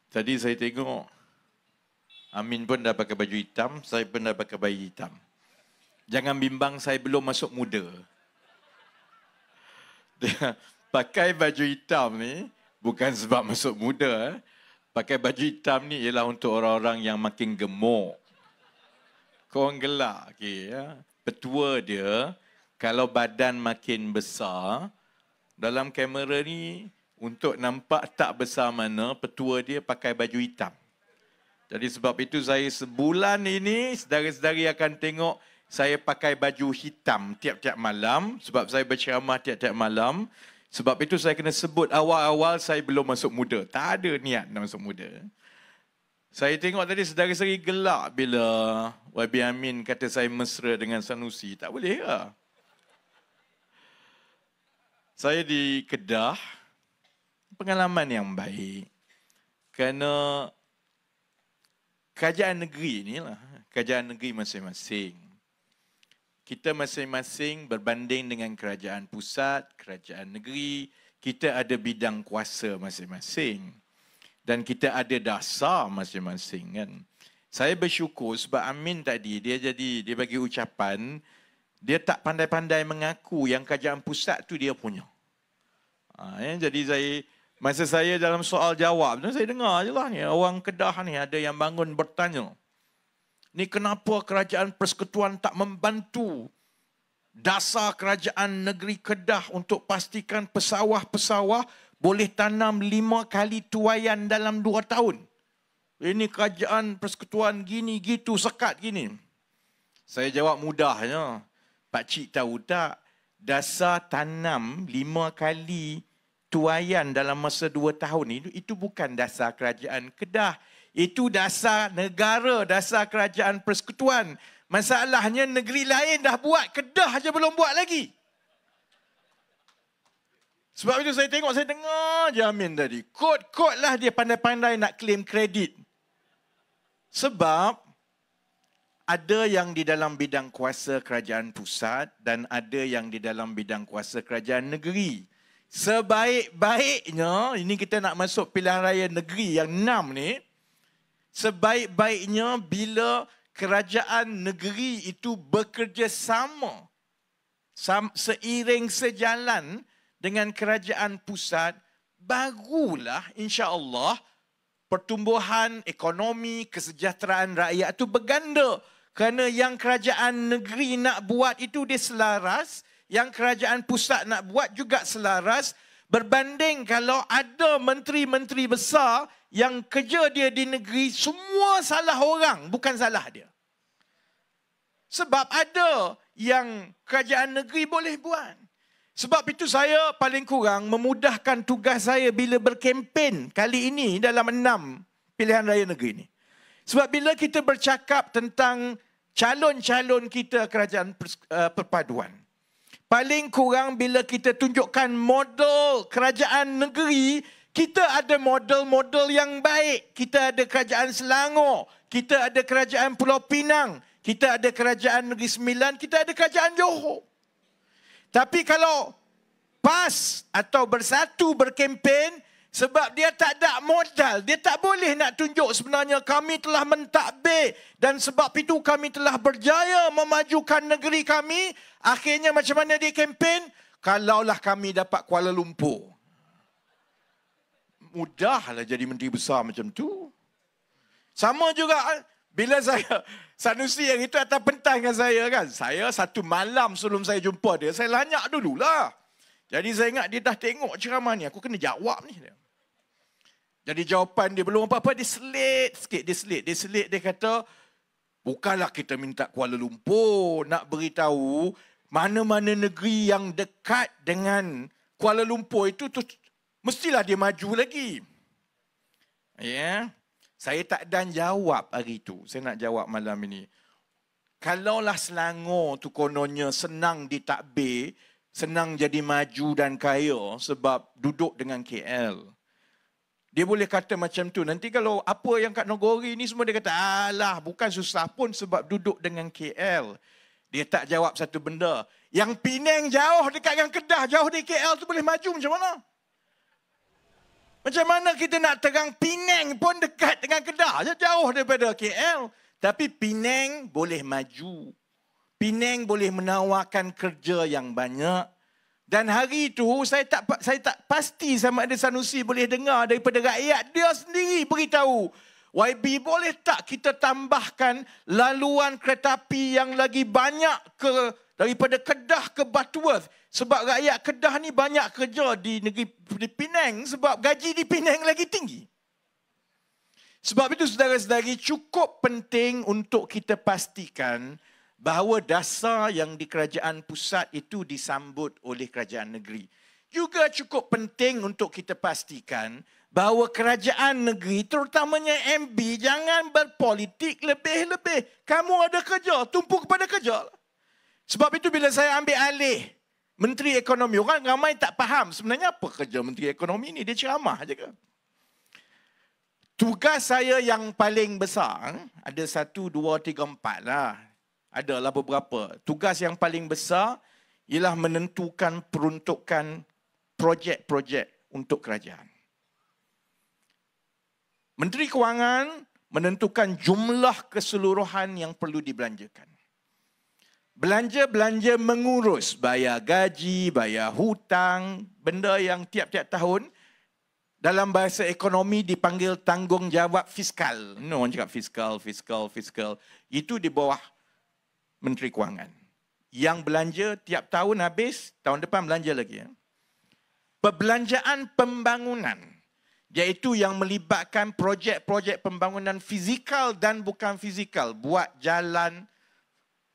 Tadi saya tengok Amin pun dah pakai baju hitam, saya pun dah pakai baju hitam. Jangan bimbang, saya belum masuk muda. Dia pakai baju hitam ni bukan sebab masuk muda. Pakai baju hitam ni ialah untuk orang-orang yang makin gemuk. Korang gelak. Okay, ya. Petua dia, kalau badan makin besar, dalam kamera ni, untuk nampak tak besar mana, petua dia pakai baju hitam. Jadi sebab itu saya sebulan ini, saudara-saudari akan tengok saya pakai baju hitam tiap-tiap malam. Sebab saya berceramah tiap-tiap malam. Sebab itu saya kena sebut awal-awal saya belum masuk muda. Tak ada niat nak masuk muda. Saya tengok tadi saudara-saudari gelak bila YB Amin kata saya mesra dengan Sanusi. Tak boleh ke? Saya di Kedah, pengalaman yang baik. Kerana kerajaan negeri inilah, kerajaan negeri masing-masing. Kita masing-masing berbanding dengan kerajaan pusat, kerajaan negeri, kita ada bidang kuasa masing-masing. Dan kita ada dasar masing-masing kan. Saya bersyukur sebab Amin tadi, dia bagi ucapan, dia tak pandai-pandai mengaku yang kerajaan pusat tu dia punya. Jadi masa saya dalam soal jawab, saya dengar je lah ni, orang Kedah ni ada yang bangun bertanya, ni kenapa kerajaan persekutuan tak membantu dasar kerajaan negeri Kedah untuk pastikan pesawah-pesawah boleh tanam 5 kali tuaian dalam 2 tahun. Ini kerajaan persekutuan gini, gitu, sekat gini. Saya jawab mudahnya, pakcik tahu tak, dasar tanam 5 kali tuaian dalam masa 2 tahun itu bukan dasar kerajaan Kedah. Itu dasar negara, dasar kerajaan persekutuan. Masalahnya negeri lain dah buat, Kedah aja belum buat lagi. Sebab itu saya tengok, saya dengar je Amin tadi. Kod-kod lah dia pandai-pandai nak claim kredit. Sebab ada yang di dalam bidang kuasa kerajaan pusat dan ada yang di dalam bidang kuasa kerajaan negeri. Sebaik-baiknya, ini kita nak masuk pilihan raya negeri yang 6 ni, sebaik-baiknya bila kerajaan negeri itu bekerjasama seiring sejalan dengan kerajaan pusat, barulah insya-Allah pertumbuhan ekonomi, kesejahteraan rakyat itu berganda. Kerana yang kerajaan negeri nak buat itu dia selaras, yang kerajaan pusat nak buat juga selaras, berbanding kalau ada menteri-menteri besar yang kerja dia di negeri, semua salah orang, bukan salah dia. Sebab ada yang kerajaan negeri boleh buat. Sebab itu saya paling kurang memudahkan tugas saya bila berkempen kali ini dalam 6 pilihan raya negeri ini. Sebab bila kita bercakap tentang calon-calon kita kerajaan perpaduan, paling kurang bila kita tunjukkan model kerajaan negeri, kita ada model-model yang baik. Kita ada kerajaan Selangor, kita ada kerajaan Pulau Pinang, kita ada kerajaan Negeri Sembilan, kita ada kerajaan Johor. Tapi kalau PAS atau Bersatu berkempen, sebab dia tak ada modal, dia tak boleh nak tunjuk sebenarnya kami telah mentadbir dan sebab itu kami telah berjaya memajukan negeri kami. Akhirnya macam mana dia kempen? Kalaulah kami dapat Kuala Lumpur. Mudahlah jadi menteri besar macam tu. Sama juga bila Sanusi yang itu atas pentas dengan saya kan. Saya 1 malam sebelum saya jumpa dia, saya lanyak dululah. Jadi saya ingat dia dah tengok ceramah ni, aku kena jawab ni. Jadi jawapan dia belum apa-apa, dia selit sikit, dia selit, dia kata, bukanlah kita minta Kuala Lumpur, nak beritahu mana-mana negeri yang dekat dengan Kuala Lumpur itu mestilah dia maju lagi. Ya. Saya tak dan jawab hari itu. Saya nak jawab malam ini. Kalaulah Selangor tu kononnya senang ditadbir, senang jadi maju dan kaya sebab duduk dengan KL. Dia boleh kata macam tu. Nanti kalau apa yang kat Nogori ni semua dia kata, alah bukan susah pun sebab duduk dengan KL. Dia tak jawab satu benda. Yang Penang jauh dekat dengan Kedah, jauh dari KL tu boleh maju macam mana? Macam mana kita nak terang Penang pun dekat dengan Kedah. Jauh daripada KL. Tapi Penang boleh maju. Penang boleh menawarkan kerja yang banyak. Dan hari itu saya tak pasti sama ada Sanusi boleh dengar daripada rakyat dia sendiri beritahu. YB, boleh tak kita tambahkan laluan kereta api yang lagi banyak daripada Kedah ke Butterworth. Sebab rakyat Kedah ni banyak kerja di negeri di Penang sebab gaji di Penang lagi tinggi. Sebab itu saudara-saudari, cukup penting untuk kita pastikan bahawa dasar yang di kerajaan pusat itu disambut oleh kerajaan negeri. Juga cukup penting untuk kita pastikan bahawa kerajaan negeri, terutamanya MB, jangan berpolitik lebih-lebih. Kamu ada kerja, tumpu kepada kerja. Sebab itu bila saya ambil alih Menteri Ekonomi, orang ramai tak faham sebenarnya apa kerja Menteri Ekonomi ni. Dia ceramah je ke? Tugas saya yang paling besar, ada 1, 2, 3, 4 lah. Adalah beberapa. Tugas yang paling besar ialah menentukan peruntukan projek-projek untuk kerajaan. Menteri Kewangan menentukan jumlah keseluruhan yang perlu dibelanjakan. Belanja-belanja mengurus, bayar gaji, bayar hutang, benda yang tiap-tiap tahun dalam bahasa ekonomi dipanggil tanggungjawab fiskal. Orang cakap fiskal. Itu di bawah Menteri Kewangan. Yang belanja tiap tahun habis, tahun depan belanja lagi. Perbelanjaan pembangunan, iaitu yang melibatkan projek-projek pembangunan fizikal dan bukan fizikal. Buat jalan,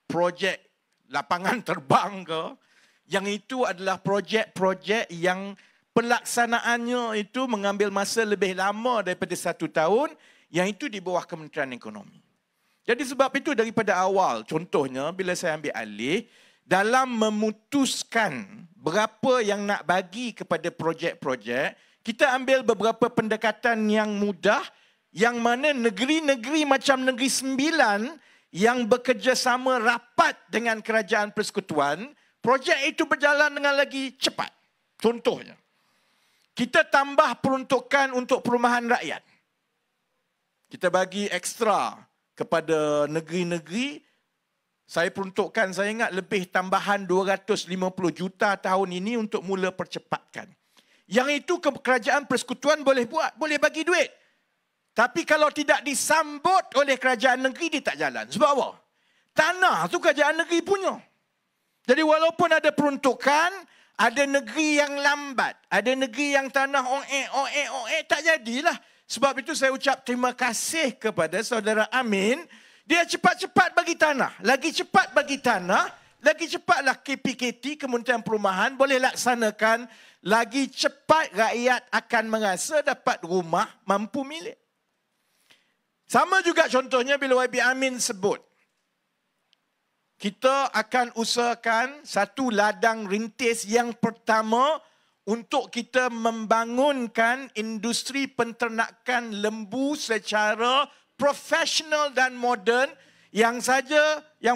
projek lapangan terbang ke. Yang itu adalah projek-projek yang pelaksanaannya itu mengambil masa lebih lama daripada 1 tahun. Yang itu di bawah Kementerian Ekonomi. Jadi sebab itu daripada awal, contohnya bila saya ambil alih, dalam memutuskan berapa yang nak bagi kepada projek-projek, kita ambil beberapa pendekatan yang mudah, yang mana negeri-negeri macam Negeri Sembilan yang bekerjasama rapat dengan Kerajaan Persekutuan, projek itu berjalan dengan lagi cepat. Contohnya, kita tambah peruntukan untuk perumahan rakyat. Kita bagi ekstra kepada negeri-negeri. Saya peruntukkan, saya ingat lebih tambahan 250 juta tahun ini untuk mula percepatkan. Yang itu Kerajaan Persekutuan boleh buat, boleh bagi duit. Tapi kalau tidak disambut oleh kerajaan negeri, dia tak jalan. Sebab apa? Tanah tu kerajaan negeri punya. Jadi walaupun ada peruntukan, ada negeri yang lambat, ada negeri yang tanah tak jadilah. Sebab itu saya ucap terima kasih kepada saudara Amin. Dia cepat-cepat bagi tanah. Lagi cepat bagi tanah, lagi cepatlah KPKT, Kementerian Perumahan, boleh laksanakan. Lagi cepat rakyat akan merasa dapat rumah mampu milik. Sama juga contohnya bila YB Amin sebut. Kita akan usahakan satu ladang rintis yang pertama untuk kita membangunkan industri penternakan lembu secara profesional dan moden yang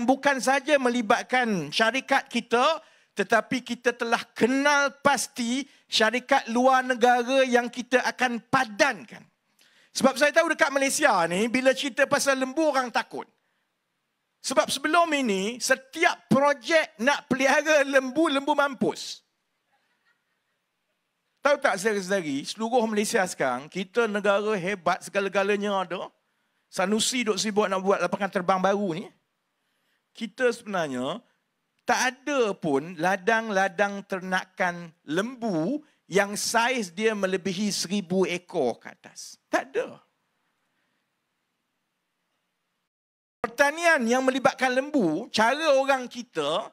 bukan saja melibatkan syarikat kita, tetapi kita telah kenal pasti syarikat luar negara yang kita akan padankan. Sebab saya tahu dekat Malaysia ni, bila cerita pasal lembu orang takut. Sebab sebelum ini, setiap projek nak pelihara lembu mampus. Tahu tak saudara-saudari, seluruh Malaysia sekarang, kita negara hebat, segala-galanya ada. Sanusi duk sibuk nak buat lapangan terbang baru ni. Kita sebenarnya tak ada pun ladang-ladang ternakan lembu yang saiz dia melebihi 1,000 ekor ke atas. Tak ada. Pertanian yang melibatkan lembu, cara orang kita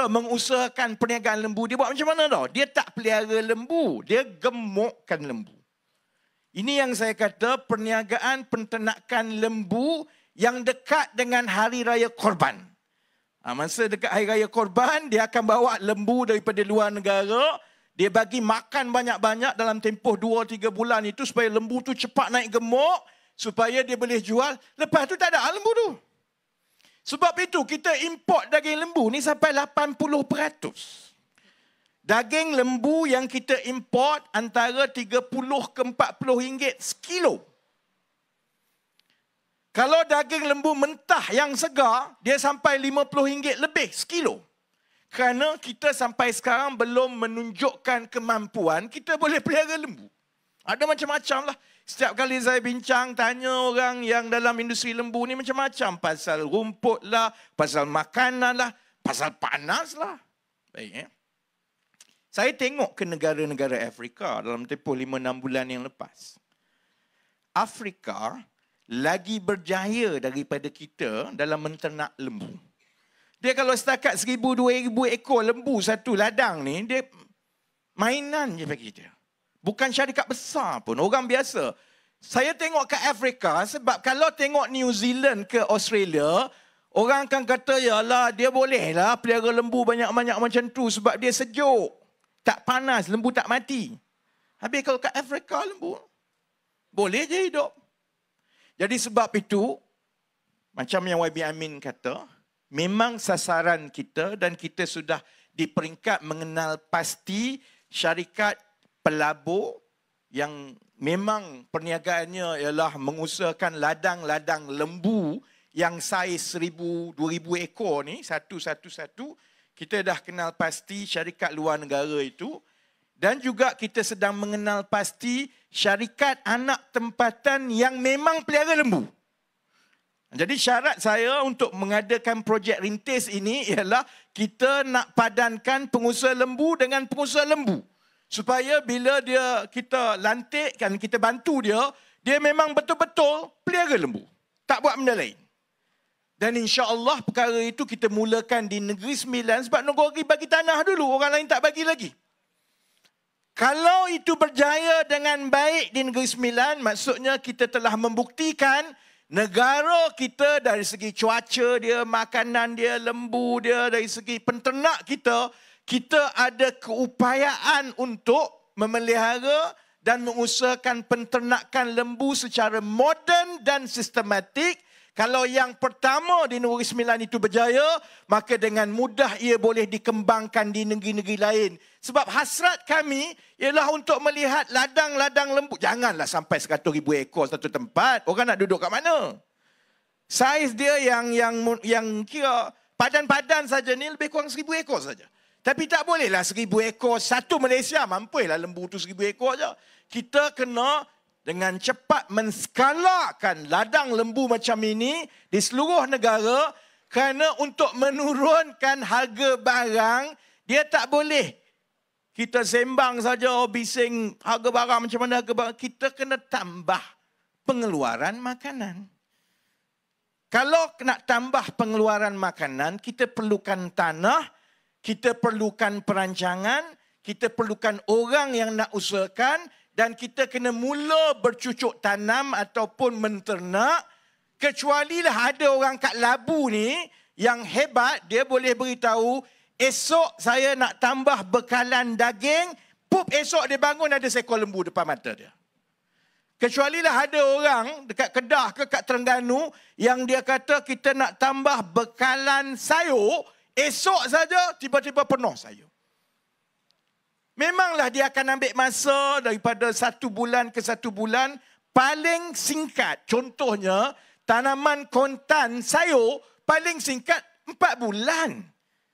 mengusahakan perniagaan lembu, dia buat macam mana tau? Dia tak pelihara lembu, dia gemukkan lembu. Ini yang saya kata perniagaan penternakan lembu yang dekat dengan Hari Raya Korban. Masa dekat Hari Raya Korban, dia akan bawa lembu daripada luar negara, dia bagi makan banyak-banyak dalam tempoh 2-3 bulan itu supaya lembu tu cepat naik gemuk, supaya dia boleh jual. Lepas tu tak ada lembu tu. Sebab itu kita import daging lembu ni sampai 80%. Daging lembu yang kita import antara 30 ke 40 ringgit sekilo. Kalau daging lembu mentah yang segar, dia sampai 50 ringgit lebih sekilo. Kerana kita sampai sekarang belum menunjukkan kemampuan kita boleh pelihara lembu. Ada macam-macam lah. Setiap kali saya bincang, tanya orang yang dalam industri lembu ni macam-macam. Pasal rumput lah, pasal makanan lah, pasal panas lah. Baik, Saya tengok ke negara-negara Afrika dalam tempoh 5-6 bulan yang lepas. Afrika lagi berjaya daripada kita dalam menternak lembu. Dia kalau setakat 1,000-2,000 ekor lembu satu ladang ni, dia mainan je bagi kita. Bukan syarikat besar pun, orang biasa. Saya tengok ke Afrika sebab kalau tengok New Zealand ke Australia, orang akan kata, yalah dia bolehlah pelihara lembu banyak-banyak macam tu sebab dia sejuk. Tak panas, lembu tak mati. Habis kalau kat Afrika lembu, boleh je hidup. Jadi sebab itu, macam yang YB Amin kata, memang sasaran kita dan kita sudah di peringkat mengenal pasti syarikat pelabur yang memang perniagaannya ialah mengusahakan ladang-ladang lembu yang saiz 1,000-2,000 ekor ni, satu-satu, kita dah kenal pasti syarikat luar negara itu. Dan juga kita sedang mengenal pasti syarikat anak tempatan yang memang pelihara lembu. Jadi syarat saya untuk mengadakan projek rintis ini ialah kita nak padankan pengusaha lembu dengan pengusaha lembu. Supaya bila kita lantikkan, kita bantu dia memang betul-betul pelihara lembu. Tak buat benda lain. Dan insya-Allah perkara itu kita mulakan di Negeri Sembilan sebab Negeri bagi tanah dulu, orang lain tak bagi lagi. Kalau itu berjaya dengan baik di Negeri Sembilan, maksudnya kita telah membuktikan negara kita dari segi cuaca dia, makanan dia, lembu dia, dari segi penternak kita, kita ada keupayaan untuk memelihara dan mengusahakan penternakan lembu secara moden dan sistematik. Kalau yang pertama di Negeri Sembilan itu berjaya, maka dengan mudah ia boleh dikembangkan di negeri-negeri lain. Sebab hasrat kami ialah untuk melihat ladang-ladang lembu. Janganlah sampai 100,000 ekor satu tempat. Orang nak duduk kat mana? Saiz dia yang kira padan-padan saja ni lebih kurang 1,000 ekor saja. Tapi tak bolehlah 1,000 ekor satu Malaysia. Mampulah lembu tu 1,000 ekor saja. Kita kena dengan cepat menskalakan ladang lembu macam ini di seluruh negara kerana untuk menurunkan harga barang, dia tak boleh kita sembang saja, bising harga barang macam mana harga barang. Kita kena tambah pengeluaran makanan. Kalau nak tambah pengeluaran makanan, kita perlukan tanah, kita perlukan perancangan, kita perlukan orang yang nak usahakan, dan kita kena mula bercucuk tanam ataupun menternak. Kecualilah ada orang kat Labu ni yang hebat, dia boleh beritahu, esok saya nak tambah bekalan daging, esok dia bangun ada seekor lembu depan mata dia. Kecualilah ada orang dekat Kedah ke kat Terengganu yang dia kata kita nak tambah bekalan sayur, esok saja tiba-tiba penuh sayur. Memanglah dia akan ambil masa daripada 1 bulan ke 1 bulan. Paling singkat, contohnya tanaman kontan sayur, paling singkat 4 bulan.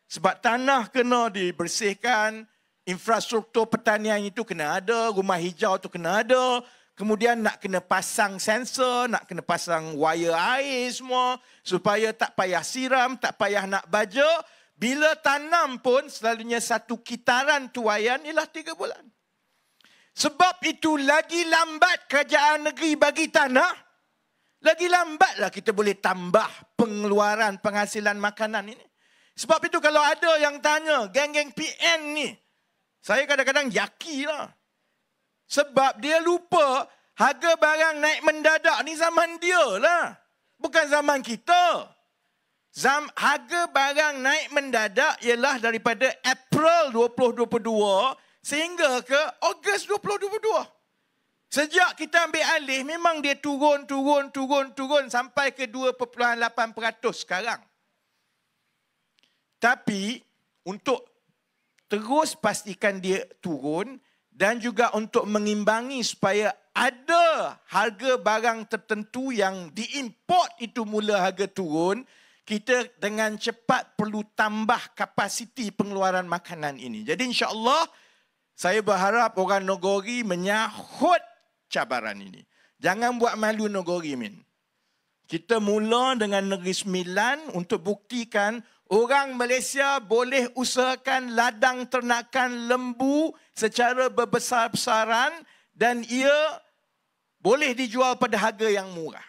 Sebab tanah kena dibersihkan, infrastruktur pertanian itu kena ada, rumah hijau itu kena ada. Kemudian nak kena pasang sensor, nak kena pasang wire air semua. Supaya tak payah siram, tak payah nak baja. Bila tanam pun selalunya satu kitaran tuaian ialah 3 bulan. Sebab itu lagi lambat kerajaan negeri bagi tanah, lagi lambatlah kita boleh tambah pengeluaran penghasilan makanan ini. Sebab itu kalau ada yang tanya, geng-geng PN ni, saya kadang-kadang yakilah. Sebab dia lupa harga barang naik mendadak ni zaman dia lah. Bukan zaman kita. Harga barang naik mendadak ialah daripada April 2022 sehingga ke Ogos 2022. Sejak kita ambil alih, memang dia turun sampai ke 2.8% sekarang. Tapi untuk terus pastikan dia turun dan juga untuk mengimbangi supaya ada harga barang tertentu yang diimport itu mula harga turun, kita dengan cepat perlu tambah kapasiti pengeluaran makanan ini. Jadi insya-Allah saya berharap orang Nogori menyahut cabaran ini. Jangan buat malu Nogori, Min. Kita mula dengan Negeri Sembilan untuk buktikan orang Malaysia boleh usahakan ladang ternakan lembu secara berbesar-besaran dan ia boleh dijual pada harga yang murah.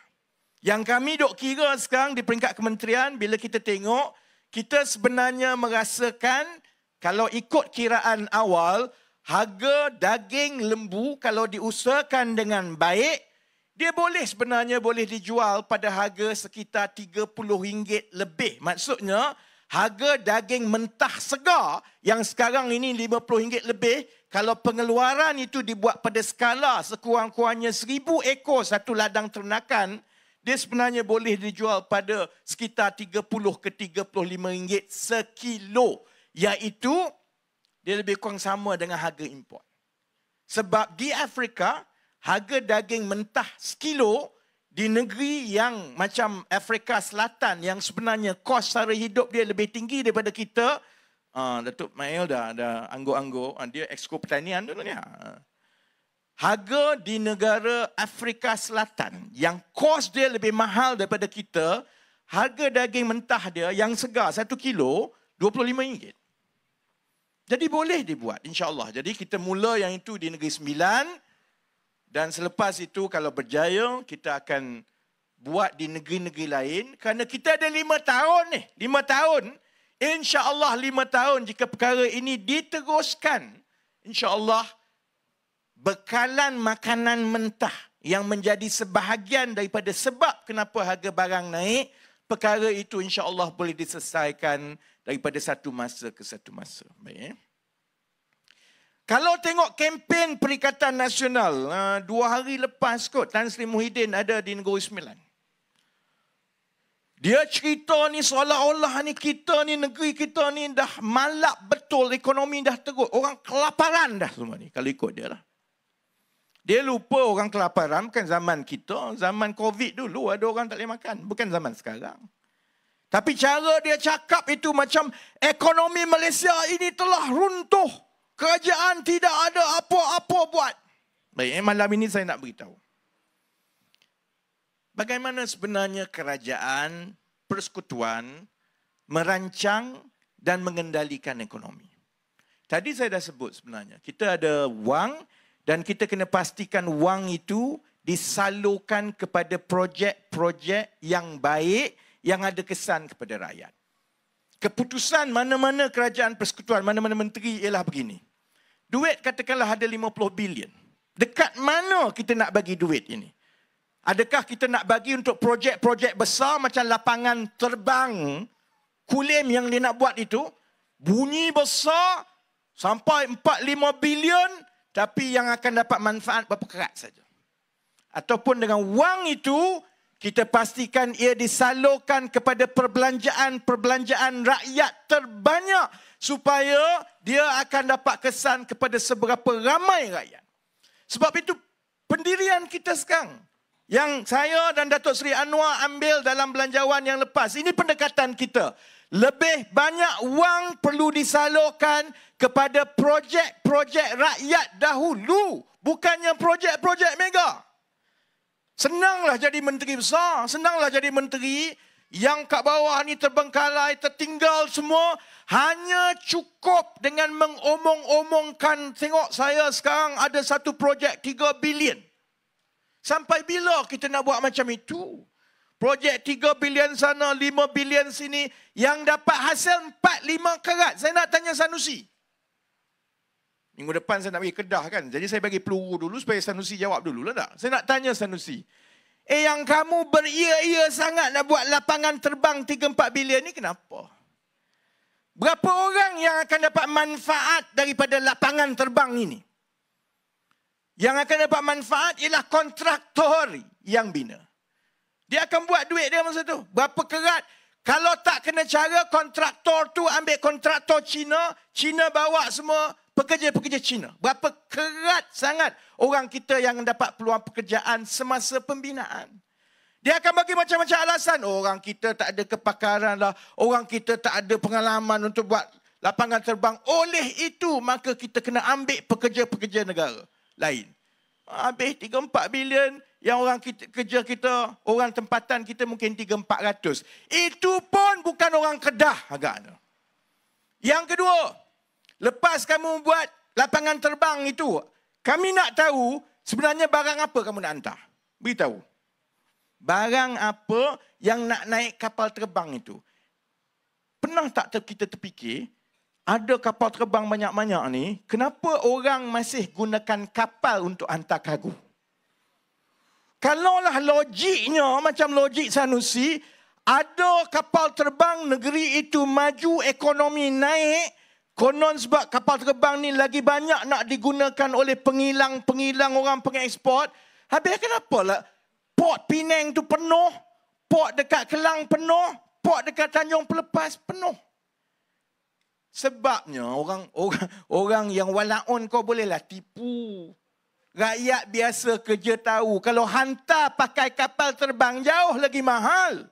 Yang kami dok kira sekarang di peringkat kementerian, bila kita tengok, kita sebenarnya merasakan kalau ikut kiraan awal, harga daging lembu kalau diusahakan dengan baik, dia sebenarnya boleh dijual pada harga sekitar RM30 lebih. Maksudnya, harga daging mentah segar yang sekarang ini RM50 lebih, kalau pengeluaran itu dibuat pada skala sekurang-kurangnya 1,000 ekor satu ladang ternakan, dia sebenarnya boleh dijual pada sekitar RM30 ke RM35 sekilo. Iaitu, dia lebih kurang sama dengan harga import. Sebab di Afrika, harga daging mentah sekilo di negeri yang macam Afrika Selatan yang sebenarnya kos sara hidup dia lebih tinggi daripada kita. Datuk Mail dah anggur-anggur. Dia exco pertanian dulu ni. Harga di negara Afrika Selatan yang kos dia lebih mahal daripada kita, harga daging mentah dia yang segar 1 kilo RM25. Jadi boleh dibuat insya-Allah. Jadi kita mula yang itu di Negeri Sembilan. Dan selepas itu kalau berjaya, kita akan buat di negeri-negeri lain. Kerana kita ada 5 tahun ni. 5 tahun. InsyaAllah 5 tahun jika perkara ini diteruskan. InsyaAllah bekalan makanan mentah yang menjadi sebahagian daripada sebab kenapa harga barang naik. Perkara itu insyaAllah boleh diselesaikan daripada satu masa ke satu masa. Baik. Kalau tengok kempen Perikatan Nasional, 2 hari lepas kot, Tan Sri Muhyiddin ada di Negeri Sembilan. Dia cerita ni seolah-olah ni kita ni, negeri kita ni dah malap betul, ekonomi dah teruk. Orang kelaparan dah semua ni, kalau ikut dia lah. Dia lupa orang kelaparan bukan zaman kita, zaman Covid dulu ada orang tak boleh makan. Bukan zaman sekarang. Tapi cara dia cakap itu macam ekonomi Malaysia ini telah runtuh. Kerajaan tidak ada apa-apa buat. Baik, malam ini saya nak beritahu. Bagaimana sebenarnya kerajaan persekutuan merancang dan mengendalikan ekonomi. Tadi saya dah sebut sebenarnya. Kita ada wang dan kita kena pastikan wang itu disalurkan kepada projek-projek yang baik yang ada kesan kepada rakyat. Keputusan mana-mana kerajaan persekutuan, mana-mana menteri ialah begini. Duit katakanlah ada 50 bilion. Dekat mana kita nak bagi duit ini? Adakah kita nak bagi untuk projek-projek besar macam lapangan terbang Kulim yang dia nak buat itu? Bunyi besar sampai 4-5 bilion tapi yang akan dapat manfaat berapa kerat saja. Ataupun dengan wang itu kita pastikan ia disalurkan kepada perbelanjaan rakyat terbanyak supaya dia akan dapat kesan kepada seberapa ramai rakyat. Sebab itu pendirian kita sekarang yang saya dan Datuk Seri Anwar ambil dalam belanjawan yang lepas. Ini pendekatan kita. Lebih banyak wang perlu disalurkan kepada projek-projek rakyat dahulu. Bukannya projek-projek mega. Senanglah jadi menteri besar. Senanglah jadi menteri yang kat bawah ni terbengkalai, tertinggal semua. Hanya cukup dengan mengomong-omongkan. Tengok saya sekarang ada satu projek 3 bilion. Sampai bila kita nak buat macam itu? Projek 3 bilion sana, 5 bilion sini. Yang dapat hasil 4-5 karat. Saya nak tanya Sanusi. Minggu depan saya nak pergi Kedah kan. Jadi saya bagi peluru dulu supaya Sanusi jawab dulu lah tak? Saya nak tanya Sanusi. Yang kamu beria-ia sangat nak buat lapangan terbang 3-4 bilion ni kenapa? Berapa orang yang akan dapat manfaat daripada lapangan terbang ini? Yang akan dapat manfaat ialah kontraktor yang bina. Dia akan buat duit dia masa tu. Berapa kerat Kalau tak kena cara, kontraktor tu ambil kontraktor Cina, Cina bawa semua pekerja-pekerja Cina. Berapa kerat sangat orang kita yang dapat peluang pekerjaan semasa pembinaan. Dia akan bagi macam-macam alasan. Orang kita tak ada kepakaran lah. Orang kita tak ada pengalaman untuk buat lapangan terbang. Oleh itu, maka kita kena ambil pekerja-pekerja negara lain. Habis 3-4 bilion yang orang kita, kerja kita, orang tempatan kita mungkin 300-400. Itu pun bukan orang Kedah agaknya. Yang kedua, lepas kamu buat lapangan terbang itu, kami nak tahu sebenarnya barang apa kamu nak hantar. Beritahu. Barang apa yang nak naik kapal terbang itu? Pernah tak kita terfikir, ada kapal terbang banyak-banyak ni, kenapa orang masih gunakan kapal untuk hantar kargo? Kalaulah logiknya, macam logik Sanusi, ada kapal terbang, negeri itu maju, ekonomi naik, konon sebab kapal terbang ni lagi banyak nak digunakan oleh pengilang-pengilang orang pengeksport. Habis kenapalah Port Penang tu penuh, port dekat Kelang penuh, port dekat Tanjung Pelepas penuh. Sebabnya orang yang walaun kau bolehlah tipu. Rakyat biasa kerja tahu kalau hantar pakai kapal terbang jauh lagi mahal.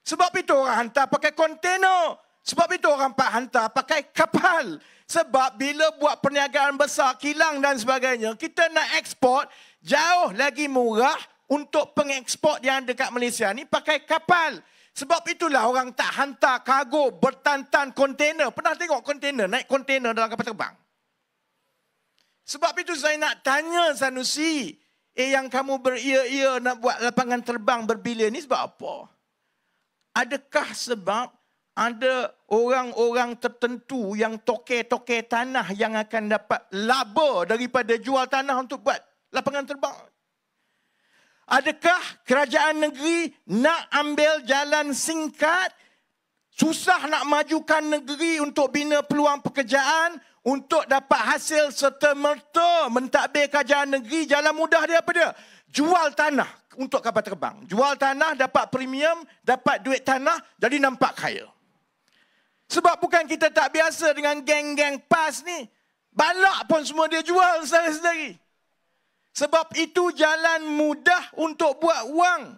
Sebab itu orang hantar pakai kontainer. Sebab itu orang hantar pakai kapal. Sebab bila buat perniagaan besar, kilang dan sebagainya, kita nak ekspor jauh lagi murah. Untuk pengeksport yang dekat Malaysia ni pakai kapal. Sebab itulah orang tak hantar kargo bertantan kontainer. Pernah tengok kontainer, naik kontainer dalam kapal terbang? Sebab itu saya nak tanya Sanusi, yang kamu beria-ia nak buat lapangan terbang berbilion ni sebab apa? Adakah sebab ada orang-orang tertentu yang toke-toke tanah yang akan dapat laba daripada jual tanah untuk buat lapangan terbang? Adakah kerajaan negeri nak ambil jalan singkat, susah nak majukan negeri untuk bina peluang pekerjaan, untuk dapat hasil serta-merta mentadbir kerajaan negeri? Jalan mudah dia apa dia? Jual tanah untuk kapal terbang. Jual tanah, dapat premium, dapat duit tanah, jadi nampak kaya. Sebab bukan kita tak biasa dengan geng-geng PAS ni. Balak pun semua dia jual sendiri-sendiri. Sebab itu jalan mudah untuk buat wang.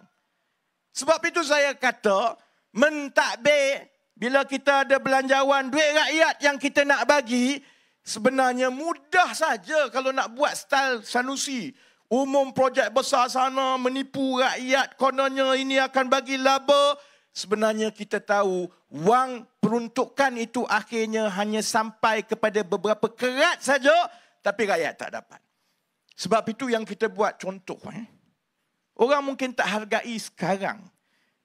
Sebab itu saya kata, mentadbir, bila kita ada belanjawan duit rakyat yang kita nak bagi, sebenarnya mudah saja kalau nak buat style Sanusi. Umum projek besar sana, menipu rakyat, kononnya ini akan bagi laba. Sebenarnya kita tahu, wang peruntukan itu akhirnya hanya sampai kepada beberapa kerat saja, tapi rakyat tak dapat. Sebab itu yang kita buat contoh. Orang mungkin tak hargai sekarang.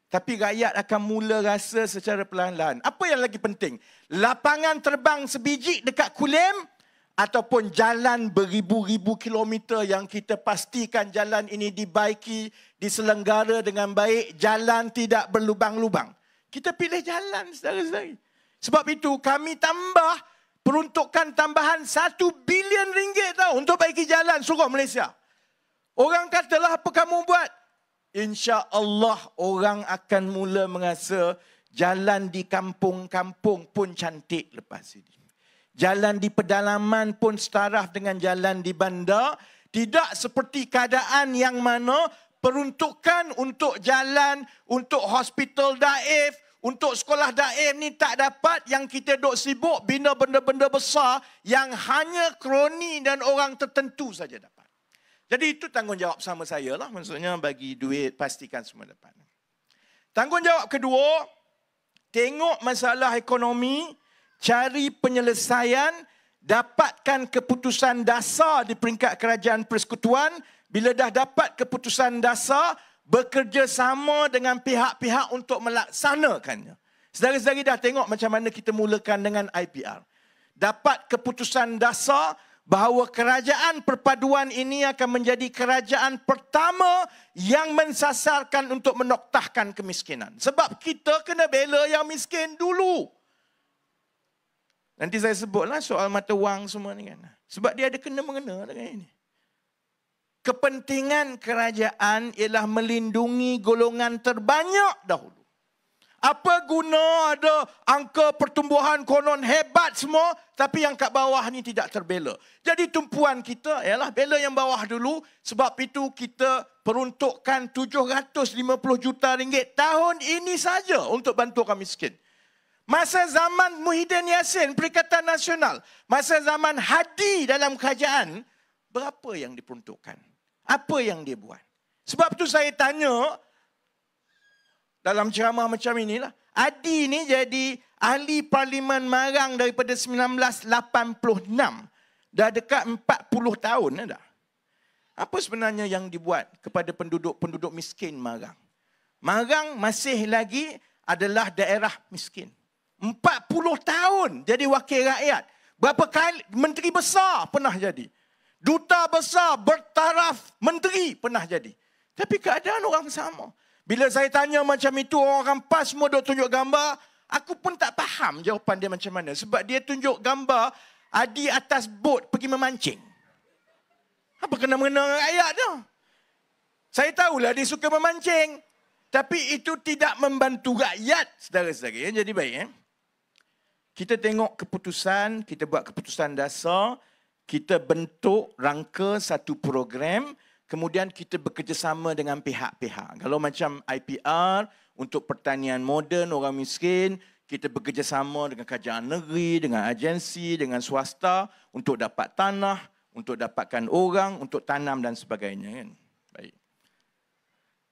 Tapi rakyat akan mula rasa secara perlahan-lahan. Apa yang lagi penting? Lapangan terbang sebiji dekat Kulim ataupun jalan beribu-ribu kilometer yang kita pastikan jalan ini dibaiki, diselenggara dengan baik, jalan tidak berlubang-lubang. Kita pilih jalan saudara-saudari. Sebab itu kami tambah peruntukan tambahan 1 bilion ringgit tau untuk baiki jalan seluruh Malaysia. Orang katalah apa kamu buat? InsyaAllah orang akan mula merasa jalan di kampung-kampung pun cantik lepas ini. Jalan di pedalaman pun setaraf dengan jalan di bandar. Tidak seperti keadaan yang mana peruntukan untuk jalan, untuk hospital daif, untuk sekolah daim ni tak dapat, yang kita duk sibuk bina benda-benda besar yang hanya kroni dan orang tertentu saja dapat. Jadi itu tanggungjawab sama saya lah. Maksudnya bagi duit, pastikan semua dapat. Tanggungjawab kedua, tengok masalah ekonomi, cari penyelesaian, dapatkan keputusan dasar di peringkat kerajaan persekutuan. Bila dah dapat keputusan dasar, bekerjasama dengan pihak-pihak untuk melaksanakannya. Saudara-saudari dah tengok macam mana kita mulakan dengan IPR. Dapat keputusan dasar bahawa kerajaan perpaduan ini akan menjadi kerajaan pertama yang mensasarkan untuk menoktahkan kemiskinan. Sebab kita kena bela yang miskin dulu. Nanti saya sebutlah soal mata wang semua ni kan. Sebab dia ada kena-mengena dengan ini. Kepentingan kerajaan ialah melindungi golongan terbanyak dahulu. Apa guna ada angka pertumbuhan konon hebat semua, tapi yang kat bawah ni tidak terbela. Jadi tumpuan kita ialah bela yang bawah dulu. Sebab itu kita peruntukkan 750 juta ringgit tahun ini saja untuk bantu orang miskin. Masa zaman Muhyiddin Yassin, Perikatan Nasional, masa zaman Hadi dalam kerajaan, berapa yang diperuntukkan? Apa yang dia buat? Sebab tu saya tanya, dalam ceramah macam inilah, Adi ni jadi ahli Parlimen Marang daripada 1986. Dah dekat 40 tahun dah. Apa sebenarnya yang dibuat kepada penduduk-penduduk miskin Marang? Marang masih lagi adalah daerah miskin. 40 tahun jadi wakil rakyat. Berapa kali menteri besar pernah jadi. Duta besar bertaraf menteri pernah jadi. Tapi keadaan orang sama. Bila saya tanya macam itu, orang PAS semua duk tunjuk gambar, aku pun tak faham jawapan dia macam mana. Sebab dia tunjuk gambar Adi atas bot pergi memancing. Apa kena-mengena dengan rakyat tu? Saya tahulah dia suka memancing. Tapi itu tidak membantu rakyat, saudara-saudara. Jadi baik. Kita tengok keputusan, kita buat keputusan dasar, kita bentuk rangka satu program, kemudian kita bekerjasama dengan pihak-pihak. Kalau macam IPR, untuk pertanian moden orang miskin, kita bekerjasama dengan kerajaan negeri, dengan agensi, dengan swasta untuk dapat tanah, untuk dapatkan orang, untuk tanam dan sebagainya. Kan? Baik.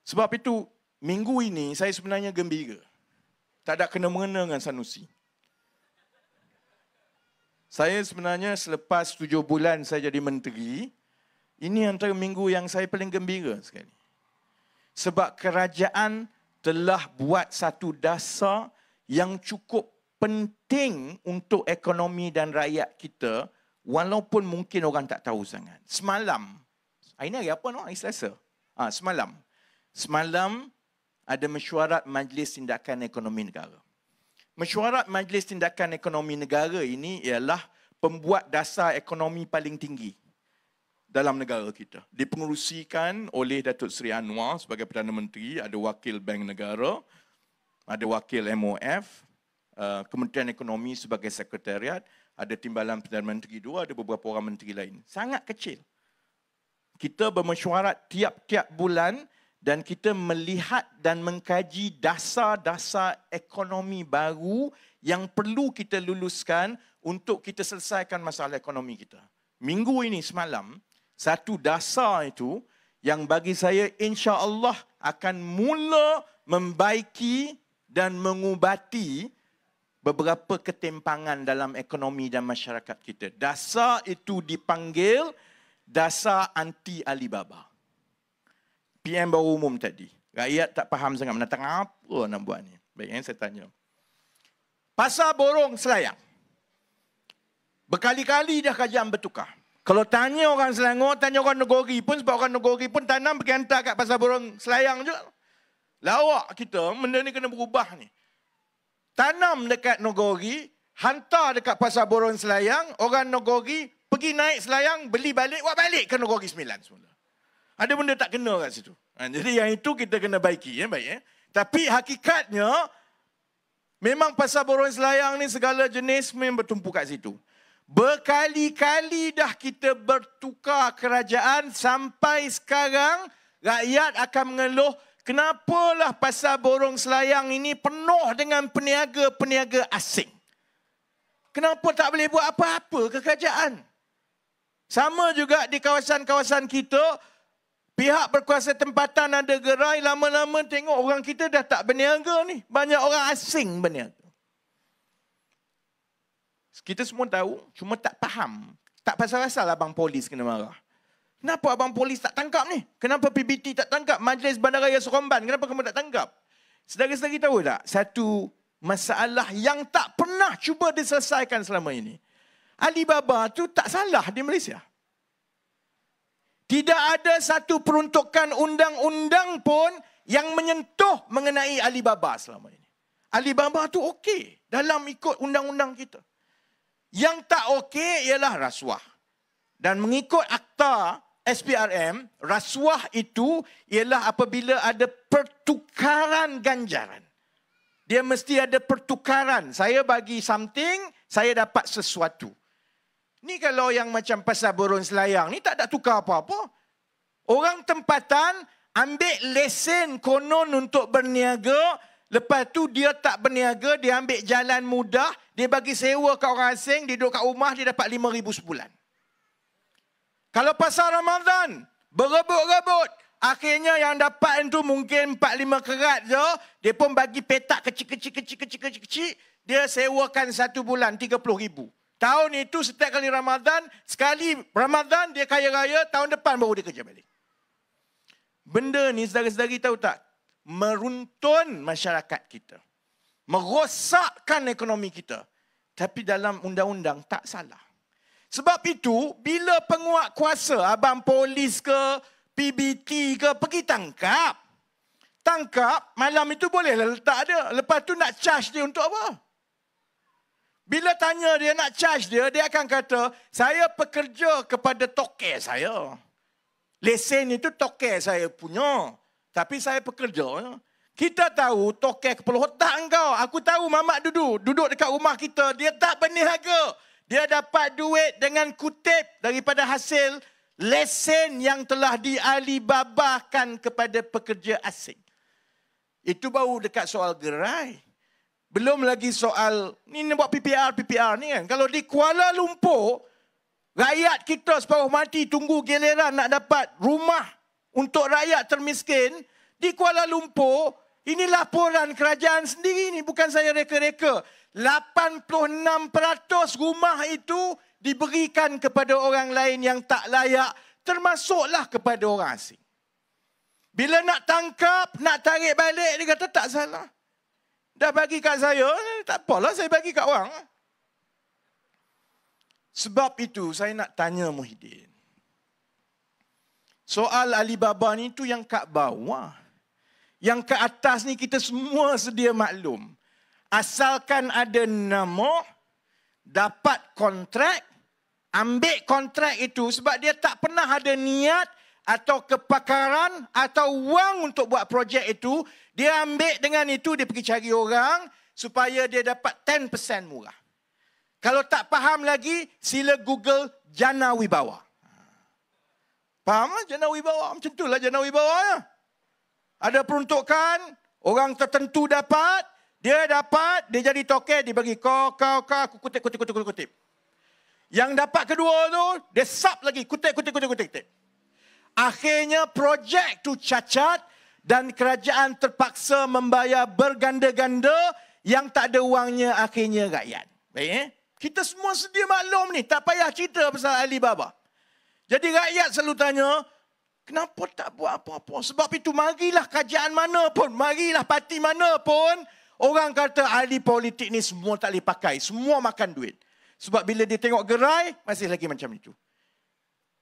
Sebab itu, minggu ini saya sebenarnya gembira. Tak ada kena-mengena dengan Sanusi. Saya sebenarnya selepas 7 bulan saya jadi menteri, ini antara minggu yang saya paling gembira sekali. Sebab kerajaan telah buat satu dasar yang cukup penting untuk ekonomi dan rakyat kita, walaupun mungkin orang tak tahu sangat. Semalam, ini hari apa no? Hari Selasa. Semalam ada mesyuarat Majlis Tindakan Ekonomi Negara. Mesyuarat Majlis Tindakan Ekonomi Negara ini ialah pembuat dasar ekonomi paling tinggi dalam negara kita. Dipengerusikan oleh Datuk Seri Anwar sebagai Perdana Menteri, ada wakil Bank Negara, ada wakil MOF, Kementerian Ekonomi sebagai Sekretariat, ada Timbalan Perdana Menteri 2, ada beberapa orang menteri lain. Sangat kecil. Kita bermesyuarat tiap-tiap bulan dan kita melihat dan mengkaji dasar-dasar ekonomi baru yang perlu kita luluskan untuk kita selesaikan masalah ekonomi kita. Minggu ini semalam, satu dasar itu yang bagi saya insya-Allah akan mula membaiki dan mengubati beberapa ketimpangan dalam ekonomi dan masyarakat kita. Dasar itu dipanggil dasar anti Alibaba. PM baru umum tadi. Rakyat tak faham sangat menatang apa nak buat ni. Baik, saya tanya. Pasar borong Selayang. Berkali-kali dah kajian bertukar. Kalau tanya orang Selangor, tanya orang Negeri pun, sebab orang Negeri pun tanam pergi hantar kat pasar borong Selayang juga. Lawak kita, benda ni kena berubah ni. Tanam dekat Negeri, hantar dekat pasar borong Selayang, orang Negeri pergi naik Selayang, beli balik, buat balik ke Negeri Sembilan semula. Ada benda tak kena kat situ. Jadi yang itu kita kena baiki. Baik. Tapi hakikatnya, memang pasar borong Selayang ni segala jenis memang bertumpu kat situ. Berkali-kali dah kita bertukar kerajaan sampai sekarang rakyat akan mengeluh kenapalah pasar borong Selayang ini penuh dengan peniaga-peniaga asing. Kenapa tak boleh buat apa-apa ke kerajaan? Sama juga di kawasan-kawasan kita, pihak berkuasa tempatan ada gerai, lama-lama tengok orang kita dah tak berniaga ni. Banyak orang asing berniaga. Kita semua tahu, cuma tak faham. Tak pasal-pasal abang polis kena marah. Kenapa abang polis tak tangkap ni? Kenapa PBT tak tangkap? Majlis Bandaraya Seremban, kenapa kamu tak tangkap? Saudara-saudara tahu tak? Satu masalah yang tak pernah cuba diselesaikan selama ini. Alibaba tu tak salah di Malaysia. Tidak ada satu peruntukan undang-undang pun yang menyentuh mengenai Alibaba selama ini. Alibaba tu okey dalam ikut undang-undang kita. Yang tak okey ialah rasuah. Dan mengikut akta SPRM, rasuah itu ialah apabila ada pertukaran ganjaran. Dia mesti ada pertukaran. Saya bagi something, saya dapat sesuatu. Ni kalau yang macam pasar burung selayang ni tak ada tukar apa-apa. Orang tempatan ambil lesen konon untuk berniaga, lepas tu dia tak berniaga, dia ambil jalan mudah, dia bagi sewa kat orang asing, dia duduk kat rumah, dia dapat 5,000 sebulan. Kalau pasar Ramadan, berebut-rebut, akhirnya yang dapat itu mungkin 4-5 kerat je, dia pun bagi petak kecil-kecil, dia sewakan 1 bulan 30,000. Tahun itu setiap kali Ramadan, sekali Ramadan dia kaya raya, tahun depan baru dia kerja balik. Benda ni saudara-saudari tahu tak? Meruntun masyarakat kita. Merosakkan ekonomi kita. Tapi dalam undang-undang tak salah. Sebab itu, bila penguat kuasa, abang polis ke, PBT ke, pergi tangkap. Tangkap, malam itu bolehlah letak dia. Lepas tu nak charge dia untuk apa? Bila tanya dia nak charge dia, dia akan kata, saya pekerja kepada toke saya. Lesen itu toke saya punya. Tapi saya pekerja. Kita tahu toke kepala otak engkau. Aku tahu Mamat duduk dekat rumah kita. Dia tak berniaga. Dia dapat duit dengan kutip daripada hasil lesen yang telah dialibabakan kepada pekerja asing. Itu baru dekat soal gerai. Belum lagi soal, ni buat PPR ni kan. Kalau di Kuala Lumpur, rakyat kita separuh mati tunggu giliran nak dapat rumah untuk rakyat termiskin. Di Kuala Lumpur, ini laporan kerajaan sendiri ni, bukan saya reka-reka. 86% rumah itu diberikan kepada orang lain yang tak layak, termasuklah kepada orang asing. Bila nak tangkap, nak tarik balik, dia kata tak salah. Dah bagi kat saya, tak apalah saya bagi kat orang. Sebab itu saya nak tanya Muhyiddin. Soal Alibaba ni tu yang kat bawah. Yang ke atas ni kita semua sedia maklum. Asalkan ada nama, dapat kontrak, ambil kontrak itu sebab dia tak pernah ada niat atau kepakaran atau wang untuk buat projek itu, dia ambil dengan itu, dia pergi cari orang supaya dia dapat 10% murah. Kalau tak faham lagi, sila Google Jana Wibawa. Faham lah Jana Wibawa? Macam itulah Jana Wibawa ya. Ada peruntukan, orang tertentu dapat, dia jadi toke, dia bagi kau, aku kutip. Yang dapat kedua tu, dia sub lagi, kutip. Akhirnya projek tu cacat dan kerajaan terpaksa membayar berganda-ganda, yang tak ada wangnya akhirnya rakyat. Baik, kita semua sedia maklum ni, tak payah cerita pasal Alibaba. Jadi rakyat selalu tanya, kenapa tak buat apa-apa? Sebab itu marilah kerajaan mana pun, marilah parti mana pun, orang kata ahli politik ni semua tak boleh pakai, semua makan duit. Sebab bila dia tengok gerai, masih lagi macam itu.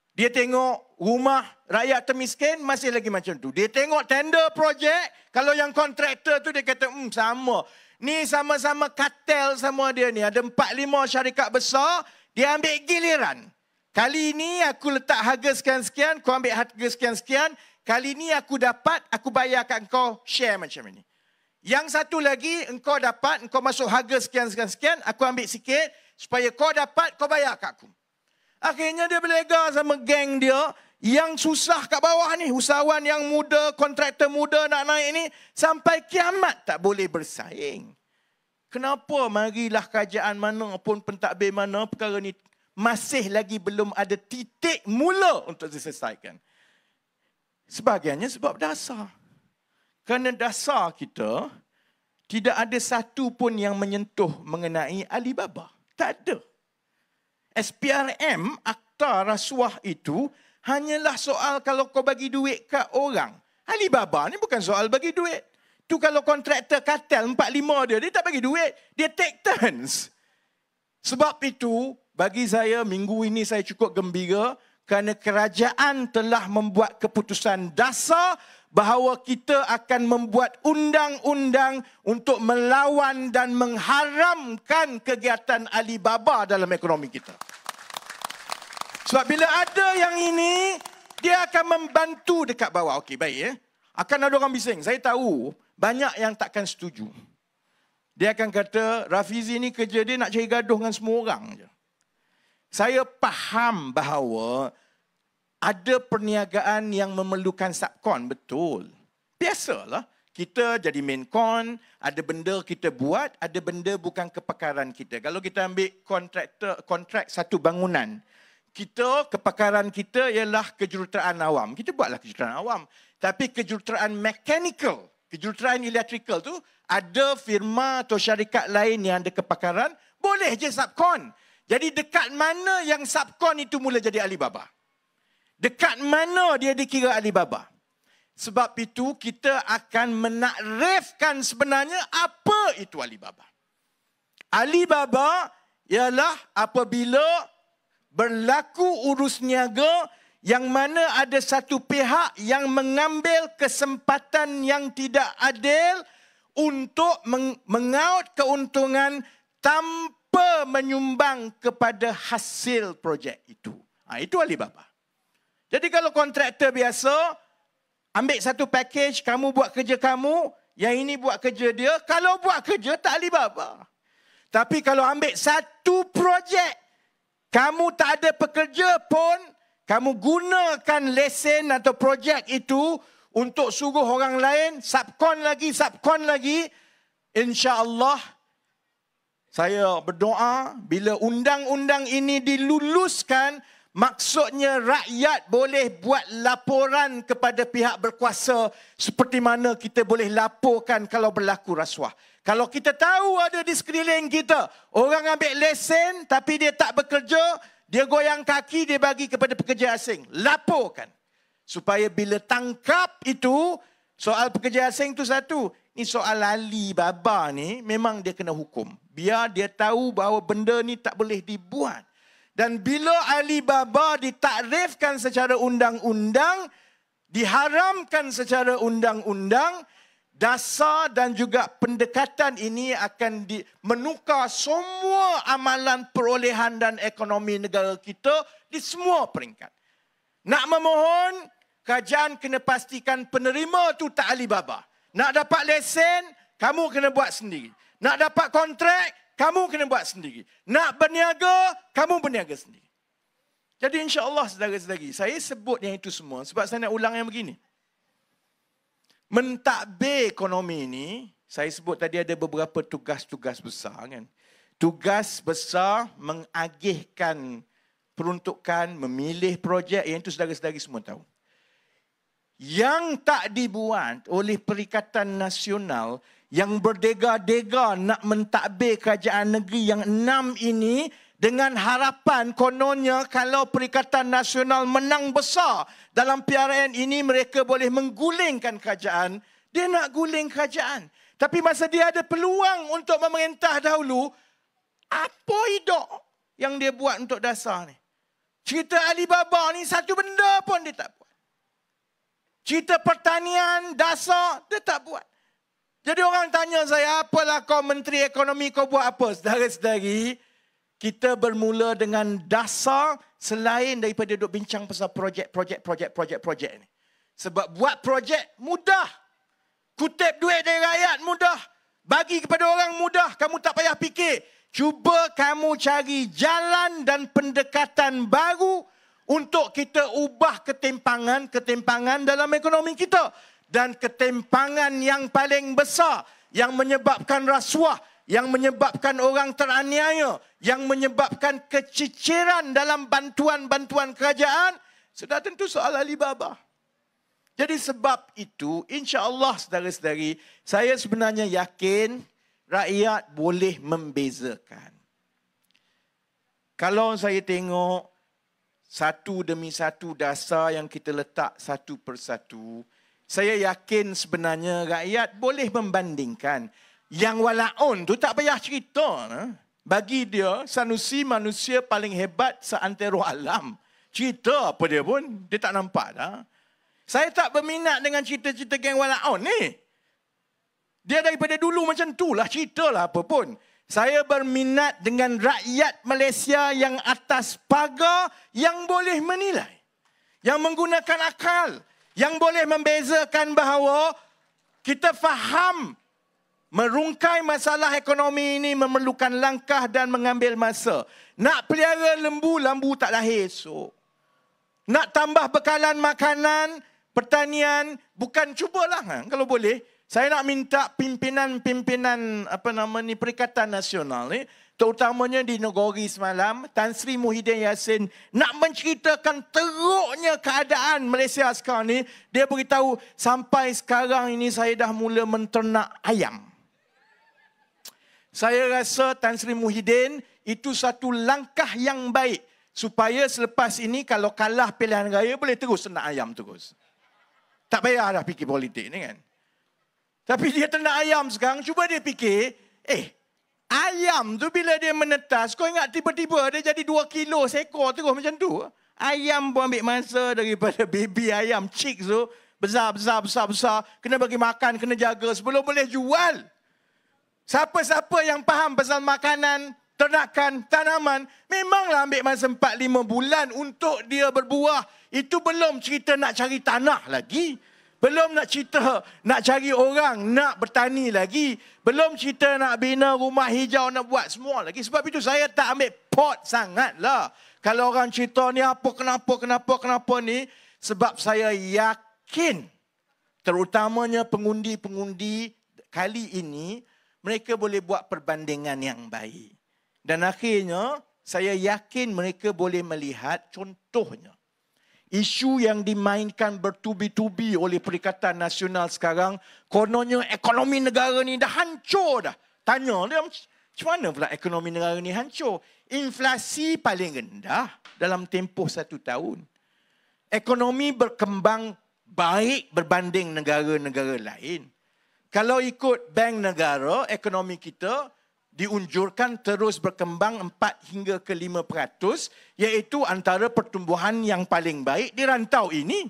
Dia tengok rumah rakyat termiskin, masih lagi macam itu. Dia tengok tender projek, kalau yang kontraktor tu dia kata, sama. Ni sama-sama kartel sama dia ni. Ada 4-5 syarikat besar, dia ambil giliran. Kali ini aku letak harga sekian-sekian, kau ambil harga sekian-sekian. Kali ini aku dapat, aku bayarkan kau share macam ini. Yang satu lagi, engkau dapat, engkau masuk harga sekian-sekian, aku ambil sikit, supaya kau dapat, kau bayar kat aku. Akhirnya dia berlega sama geng dia, yang susah kat bawah ni, usahawan yang muda, kontraktor muda nak naik ni, sampai kiamat tak boleh bersaing. Kenapa marilah kerajaan mana pun, pentadbir mana, perkara ni masih lagi belum ada titik mula untuk diselesaikan. Sebahagiannya sebab dasar. Kerana dasar kita, tidak ada satu pun yang menyentuh mengenai Alibaba. Tak ada. SPRM, Akta Rasuah itu, hanyalah soal kalau kau bagi duit kat orang. Alibaba ni bukan soal bagi duit. Tu kalau kontraktor kartel 4-5 dia tak bagi duit. Dia take turns. Sebab itu, bagi saya minggu ini saya cukup gembira kerana kerajaan telah membuat keputusan dasar bahawa kita akan membuat undang-undang untuk melawan dan mengharamkan kegiatan Alibaba dalam ekonomi kita. Sebab bila ada yang ini, dia akan membantu dekat bawah. Okey, baik ya. Akan ada orang bising. Saya tahu banyak yang takkan setuju. Dia akan kata, Rafizi ni kerja dia nak cari gaduh dengan semua orang je. Saya faham bahawa ada perniagaan yang memerlukan subkon, betul. Biasalah. Kita jadi main con, ada benda kita buat, ada benda bukan kepakaran kita. Kalau kita ambil kontrak satu bangunan, kepakaran kita ialah kejuruteraan awam. Kita buatlah kejuruteraan awam. Tapi kejuruteraan mechanical, kejuruteraan electrical tu, ada firma atau syarikat lain yang ada kepakaran, boleh je subkon. Jadi dekat mana yang subkon itu mula jadi Alibaba? Dekat mana dia dikira Alibaba? Sebab itu kita akan menakrifkan sebenarnya apa itu Alibaba. Alibaba ialah apabila berlaku urus niaga yang mana ada satu pihak yang mengambil kesempatan yang tidak adil untuk mengaut keuntungan tanpa menyumbang kepada hasil projek itu. Itu Alibaba. Jadi kalau kontraktor biasa, ambil satu package, kamu buat kerja kamu, yang ini buat kerja dia. Kalau buat kerja, tak Alibaba. Tapi kalau ambil satu projek, kamu tak ada pekerja pun, kamu gunakan lesen atau projek itu untuk suruh orang lain, subkon lagi, insya-Allah, saya berdoa bila undang-undang ini diluluskan, maksudnya rakyat boleh buat laporan kepada pihak berkuasa seperti mana kita boleh laporkan kalau berlaku rasuah. Kalau kita tahu ada di sekeliling kita, orang ambil lesen tapi dia tak bekerja, dia goyang kaki, dia bagi kepada pekerja asing. Laporkan. Supaya bila tangkap itu, soal pekerja asing itu satu. Ini soal Alibaba ni memang dia kena hukum. Biar dia tahu bahawa benda ni tak boleh dibuat. Dan bila Alibaba ditakrifkan secara undang-undang, diharamkan secara undang-undang, dasar dan juga pendekatan ini akan menukar semua amalan perolehan dan ekonomi negara kita di semua peringkat. Nak memohon, kerajaan kena pastikan penerima tu tak Alibaba. Nak dapat lesen, kamu kena buat sendiri. Nak dapat kontrak, kamu kena buat sendiri. Nak berniaga, kamu berniaga sendiri. Jadi insya-Allah saudara-saudari, saya sebut yang itu semua sebab saya nak ulang yang begini. Mentadbir ekonomi ini, saya sebut tadi ada beberapa tugas-tugas besar kan. Tugas besar mengagihkan peruntukan, memilih projek, yang itu saudara-saudari semua tahu. Yang tak dibuat oleh Perikatan Nasional yang berdega-dega nak mentadbir kerajaan negeri yang 6 ini dengan harapan kononnya kalau Perikatan Nasional menang besar dalam PRN ini mereka boleh menggulingkan kerajaan. Dia nak guling kerajaan. Tapi masa dia ada peluang untuk memerintah dahulu, apa hidup yang dia buat untuk dasar ni? Cerita Alibaba ni satu benda pun dia tak buat. Cerita pertanian, dasar, dia tak buat. Jadi orang tanya saya, apalah kau Menteri Ekonomi, kau buat apa? Saudara-saudari, kita bermula dengan dasar selain daripada duduk bincang pasal projek ni. Sebab buat projek mudah. Kutip duit dari rakyat mudah. Bagi kepada orang mudah, kamu tak payah fikir. Cuba kamu cari jalan dan pendekatan baru untuk kita ubah ketimpangan dalam ekonomi kita. Dan ketimpangan yang paling besar yang menyebabkan rasuah, yang menyebabkan orang teraniaya, yang menyebabkan keciciran dalam bantuan-bantuan kerajaan, sudah tentu soal Alibaba. Jadi sebab itu, insya-Allah saudara-saudari, saya sebenarnya yakin rakyat boleh membezakan. Kalau saya tengok satu demi satu dasar yang kita letak satu persatu, saya yakin sebenarnya rakyat boleh membandingkan. Yang walaun tu tak payah cerita. Bagi dia, Sanusi manusia paling hebat seantero alam. Cerita apa dia pun, dia tak nampak dah. Saya tak berminat dengan cerita-cerita geng walaun ni. Dia daripada dulu macam tu lah, ceritalah apa pun. Saya berminat dengan rakyat Malaysia yang atas pagar yang boleh menilai. Yang menggunakan akal. Yang boleh membezakan bahawa kita faham Merungkai masalah ekonomi ini memerlukan langkah dan mengambil masa. Nak pelihara lembu, lembu tak lahir esok. Nak tambah bekalan makanan, pertanian, bukan cubalah. Kalau boleh, saya nak minta pimpinan Perikatan Nasional ni, terutamanya di Negeri semalam, Tan Sri Muhyiddin Yassin nak menceritakan teruknya keadaan Malaysia sekarang ni. Dia beritahu, sampai sekarang ini saya dah mula menternak ayam. Saya rasa Tan Sri Muhyiddin itu satu langkah yang baik supaya selepas ini kalau kalah pilihan raya boleh terus ternak ayam terus. Tak payah dah fikir politik ni kan. Tapi dia ternak ayam sekarang, cuba dia fikir, ayam tu bila dia menetas, kau ingat tiba-tiba dia jadi 2 kilo seekor terus macam tu. Ayam pun ambil masa daripada baby ayam chicks tu, besar. Kena bagi makan, kena jaga sebelum boleh jual. Siapa-siapa yang faham pasal makanan, ternakan, tanaman, memanglah ambil masa 4-5 bulan untuk dia berbuah. Itu belum cerita nak cari tanah lagi. Belum nak cerita nak cari orang, nak bertani lagi. Belum cerita nak bina rumah hijau, nak buat semua lagi. Sebab itu saya tak ambil pot sangat lah. Kalau orang cerita ni kenapa ni. Sebab saya yakin, terutamanya pengundi-pengundi kali ini, mereka boleh buat perbandingan yang baik. Dan akhirnya, saya yakin mereka boleh melihat contohnya. Isu yang dimainkan bertubi-tubi oleh Perikatan Nasional sekarang, kononnya ekonomi negara ni dah hancur dah. Tanya dia, macam mana pula ekonomi negara ni hancur? Inflasi paling rendah dalam tempoh 1 tahun. Ekonomi berkembang baik berbanding negara-negara lain. Kalau ikut Bank Negara, ekonomi kita diunjurkan terus berkembang 4 hingga ke 5%, iaitu antara pertumbuhan yang paling baik di rantau ini.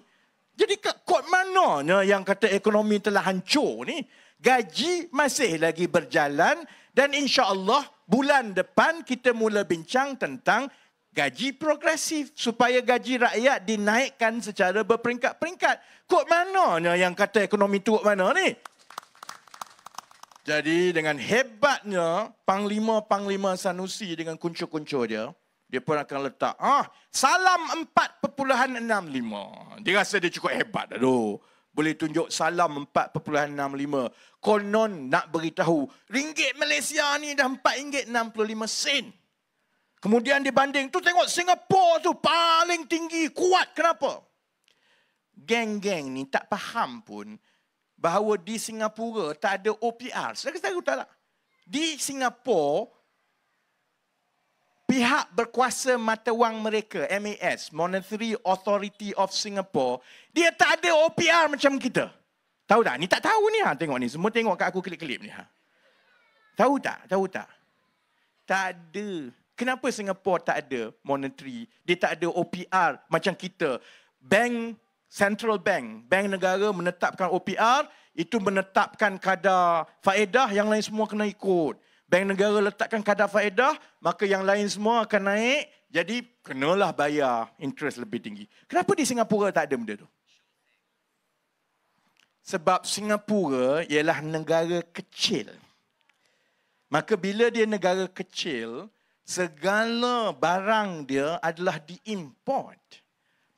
Jadi kod mananya yang kata ekonomi telah hancur ni? Gaji masih lagi berjalan dan insya-Allah bulan depan kita mula bincang tentang gaji progresif supaya gaji rakyat dinaikkan secara berperingkat-peringkat. Kod mananya yang kata ekonomi turut mana ni? Jadi dengan hebatnya Panglima Sanusi dengan kuncu-kuncu dia pun akan letak salam 4.65. Dia rasa dia cukup hebat dah tu. Boleh tunjuk salam 4.65. Konon nak beritahu ringgit Malaysia ni dah RM4.65. Kemudian dibanding tu tengok Singapura tu paling tinggi, kuat. Kenapa? Geng-geng ni tak faham pun bahawa di Singapura tak ada OPR. Saya tahu tak? Di Singapura, pihak berkuasa mata wang mereka, MAS, Monetary Authority of Singapore, dia tak ada OPR macam kita. Tahu tak? Ni tak tahu ni. Tengok ni. Semua tengok kat aku klip-klip ni. Tahu tak? Tak ada. Kenapa Singapura tak ada monetary? Dia tak ada OPR macam kita. Central Bank negara menetapkan OPR, itu menetapkan kadar faedah, yang lain semua kena ikut. Bank negara letakkan kadar faedah, maka yang lain semua akan naik, jadi kenalah bayar interest lebih tinggi. Kenapa di Singapura tak ada benda tu? Sebab Singapura ialah negara kecil. Maka bila dia negara kecil, segala barang dia adalah diimport.